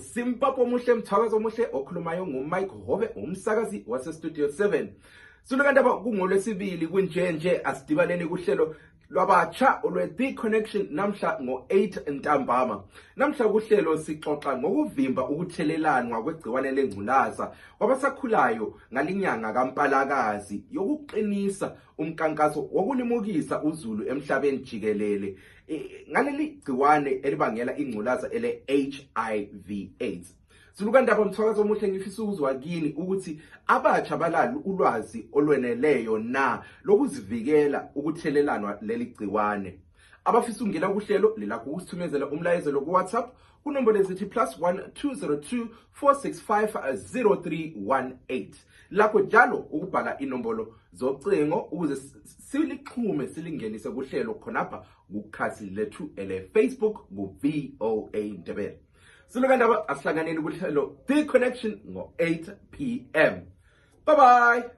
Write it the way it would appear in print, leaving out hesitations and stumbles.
uSimpapo Muhle Mthakazo Muhle okhulumayo nguMike Hove umsakazi wase Studio 7. Sulukandaba kungolwesibili kunjenje asidibaleni kuhlelo lwabatsha olwe The Connection namhla ngo8 ntambama. Namhla kuhlelo sixoxa ngokuvimba ukuthelelanwa kwegciwane lengculaza kwabasakhulayo ngalinyanga kaMpalakazi yokuqinisa umkankaso wokulimukisa uzulu emhlabeni jikelele ngaleli gciwane elibangela ingculaza ele HIV/AIDS. Sulukandaba Mthakazo Muhle ngifisa ukuzwa kini ukuthi abatsha balalo ulwazi olweneleyo na lokuzivikela ukuthelelanwa leli gciwane. Abafisa ungena kuhlelo lilakho ukusithumezela umlayezo ku WhatsApp kunombolo ezithi +1 202 465 0318. Lapho njalo ukubhala inombolo zocingo ukuze silixhume silingenise kuhlelo khonapha kukhasi lethu ele Facebook ku VOA Ndebele. Sulukandaba asihlanganeni kuhlelo The Connection ngo 8 p.m. Bye bye.